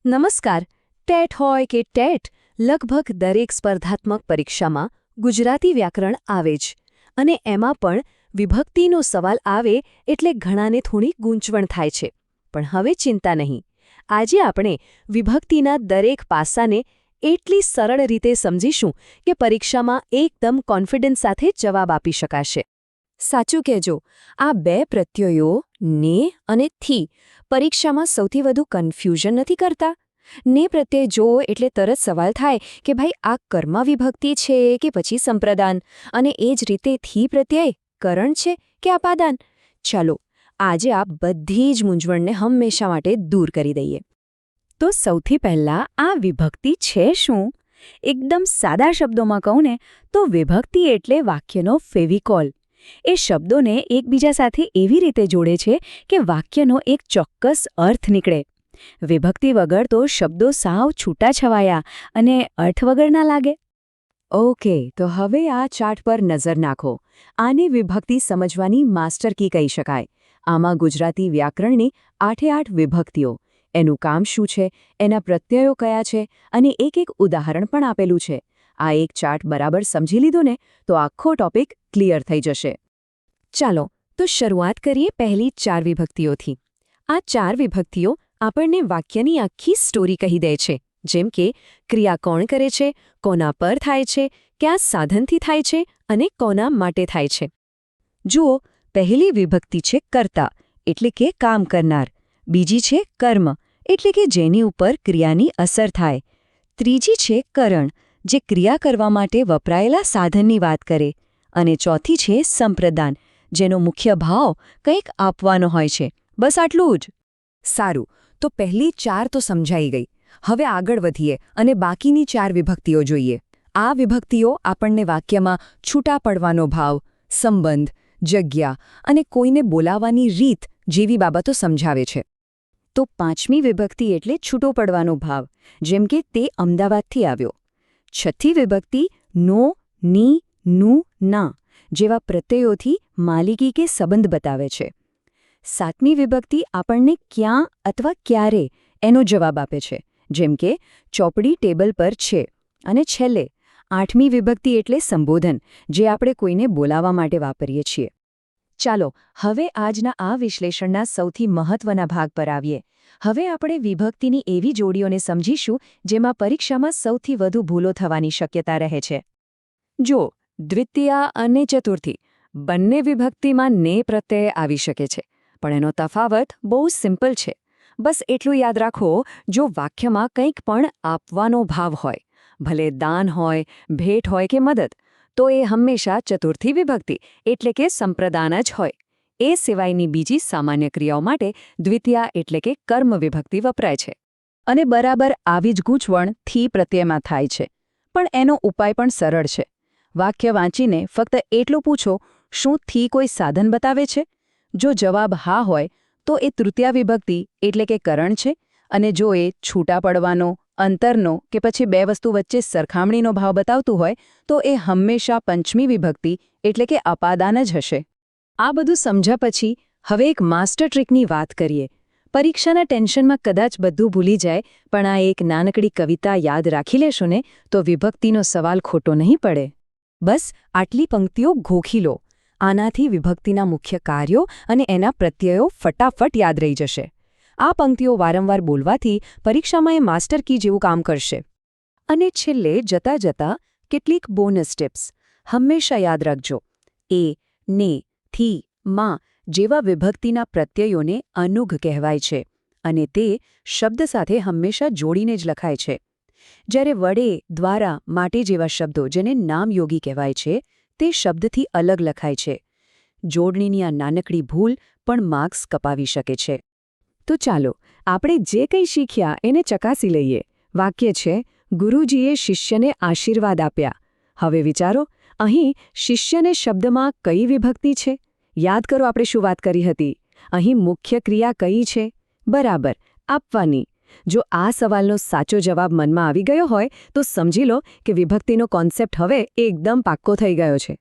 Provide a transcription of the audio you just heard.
નમસ્કાર. ટેટ હોય કે ટેટ, લગભગ દરેક સ્પર્ધાત્મક પરીક્ષામાં ગુજરાતી વ્યાકરણ આવે જ. અને એમાં પણ વિભક્તિનો સવાલ આવે એટલે ઘણાને થોડી ગૂંચવણ થાય છે. પણ હવે ચિંતા નહીં. આજે આપણે વિભક્તિના દરેક પાસાને એટલી સરળ રીતે સમજીશું કે પરીક્ષામાં એકદમ કોન્ફિડન્સ સાથે જવાબ આપી શકાશે. સાચું કહેજો, આ બે પ્રત્યયો ને અને થી પરીક્ષામાં સૌથી વધુ કન્ફ્યુઝન નથી કરતા? ને પ્રત્યય જો એટલે તરત સવાલ થાય કે ભાઈ આ કર્મ વિભક્તિ છે કે પછી સંપ્રદાન, અને એ જ રીતે થી પ્રત્યય કરણ છે કે અપાદાન. ચાલો આજે આ બધી જ મૂંઝવણને હંમેશા માટે દૂર કરી દઈએ. તો સૌથી પહેલાં આ વિભક્તિ છે શું? એકદમ સાદા શબ્દોમાં કહું ને તો વિભક્તિ એટલે વાક્યનો ફેવિકોલ. એ શબ્દોને એકબીજા સાથે એવી રીતે જોડે છે કે વાક્યનો એક ચોક્કસ અર્થ નીકળે. વિભક્તિ વગર તો શબ્દો સાવ છૂટાછવાયા અને અર્થ વગરના લાગે. ઓકે, તો હવે આ ચાર્ટ પર નજર નાખો. આને વિભક્તિ સમજવાની માસ્ટર કી કહી શકાય. આમાં ગુજરાતી વ્યાકરણની 8 વિભક્તિઓ, એનું કામ શું છે, એના પ્રત્યયો કયા છે અને એક ઉદાહરણ પણ આપેલું છે. આ એક ચાર્ટ બરાબર સમજી લીધો ને તો આખો ટોપિક ક્લિયર થઈ જશે. ચાલો તો શરૂઆત કરીએ પહેલી 4 વિભક્તિઓથી. આ 4 વિભક્તિઓ આપણને વાક્યની આખી સ્ટોરી કહી દે છે, જેમ કે ક્રિયા કોણ કરે છે, કોના પર થાય છે, કયા સાધનથી થાય છે અને કોના માટે થાય છે. જુઓ, પહેલી વિભક્તિ છે કર્તા, એટલે કે કામ કરનાર. બીજી છે કર્મ, એટલે કે જેની ઉપર ક્રિયાની અસર થાય. ત્રીજી છે કરણ, જે ક્રિયા કરવા માટે વપરાયેલા સાધનની વાત કરે. અને ચોથી છે સંપ્રદાન, જેનો મુખ્ય ભાવ કંઈક આપવાનો હોય છે. બસ આટલું જ. સારું, તો પહેલી 4 તો સમજાઈ ગઈ. હવે આગળ વધીએ અને બાકીની 4 વિભક્તિઓ જોઈએ. આ વિભક્તિઓ આપણને વાક્યમાં છૂટા પડવાનો ભાવ, સંબંધ, જગ્યા અને કોઈને બોલાવવાની રીત જેવી બાબતો સમજાવે છે. તો 5મી વિભક્તિ એટલે છૂટો પડવાનો ભાવ, જેમ કે તે અમદાવાદથી આવ્યો. 6ઠ્ઠી વિભક્તિ નો, ની, નું, ના જેવા પ્રત્યયોથી માલિકી કે સંબંધ બતાવે છે. 7મી વિભક્તિ આપણને ક્યાં અથવા ક્યારે એનો જવાબ આપે છે, જેમ કે ચોપડી ટેબલ પર છે. અને છેલ્લે 8મી વિભક્તિ એટલે સંબોધન, જે આપણે કોઈને બોલાવવા માટે વાપરીએ છીએ. ચાલો હવે આજના આ વિશ્લેષણના સૌથી મહત્વના ભાગ પર આવીએ. હવે આપણે વિભક્તિની એવી જોડીઓને સમજીશું જેમાં પરીક્ષામાં સૌથી વધુ ભૂલો થવાની શક્યતા રહે છે. જો દ્વિતીયા અને ચતુર્થી બંને વિભક્તિમાં ને પ્રત્યય આવી શકે છે, પણ એનો તફાવત બહુ સિમ્પલ છે. બસ એટલું યાદ રાખો, જો વાક્યમાં કંઈક પણ આપવાનો ભાવ હોય, ભલે દાન હોય, ભેટ હોય કે મદદ, તો એ હંમેશા ચતુર્થી વિભક્તિ એટલે કે સંપ્રદાન જ હોય. એ સિવાયની બીજી સામાન્ય ક્રિયાઓ માટે દ્વિતીયા એટલે કે કર્મ વિભક્તિ વપરાય છે. અને બરાબર આવી જ ગૂંચવણ થી પ્રત્યયમાં થાય છે. પણ એનો ઉપાય પણ સરળ છે. વાક્ય વાંચીને ફક્ત એટલું પૂછો, શું થી કોઈ સાધન બતાવે છે? જો જવાબ હા હોય તો એ તૃતીયા વિભક્તિ એટલે કે કરણ છે, અને જો એ છૂટા પડવાનો, અંતરનો કે પછી બે વસ્તુ વચ્ચે સરખામણીનો ભાવ બતાવતું હોય તો એ હંમેશા 5મી વિભક્તિ એટલે કે અપાદાન જ હશે. આ બધું સમજ્યા પછી હવે એક માસ્ટર ટ્રીકની વાત કરીએ. પરીક્ષાના ટેન્શનમાં કદાચ બધું ભૂલી જાય, પણ આ એક નાનકડી કવિતા યાદ રાખી લેશો ને તો વિભક્તિનો સવાલ ખોટો નહીં પડે. બસ આટલી પંક્તિઓ ગોખી લો. આનાથી વિભક્તિના મુખ્ય કાર્યો અને એના પ્રત્યયો ફટાફટ યાદ રહી જશે. આ પંક્તિઓ વારંવાર બોલવાથી પરીક્ષામાં એ માસ્ટર કી જેવું કામ કરશે. અને છેલ્લે જતા જતા કેટલીક બોનસ ટિપ્સ હંમેશા યાદ રાખજો. એ, ને, થી, માં જેવા વિભક્તિના પ્રત્યયોને અનુઘ કહેવાય છે, અને તે શબ્દ સાથે હંમેશા જોડીને જ લખાય છે. જ્યારે વડે, દ્વારા, માટે જેવા શબ્દો જેને નામયોગી કહેવાય છે, તે શબ્દથી અલગ લખાય છે. જોડણીની આ નાનકડી ભૂલ પણ માર્ક્સ કપાવી શકે છે. તો ચાલો આપણે જે કંઈ શીખ્યા એને ચકાસી લઈએ. વાક્ય છે, ગુરુજીએ શિષ્યને આશીર્વાદ આપ્યા. હવે વિચારો, અહીં શિષ્યને શબ્દમાં કઈ વિભક્તિ છે? યાદ કરો આપણે શું વાત કરી હતી. અહીં મુખ્ય ક્રિયા કઈ છે? બરાબર, આપવાની. જો આ સવાલનો સાચો જવાબ મનમાં આવી ગયો હોય તો સમજી લો કે વિભક્તિનો કોન્સેપ્ટ હવે એકદમ પાક્કો થઈ ગયો છે.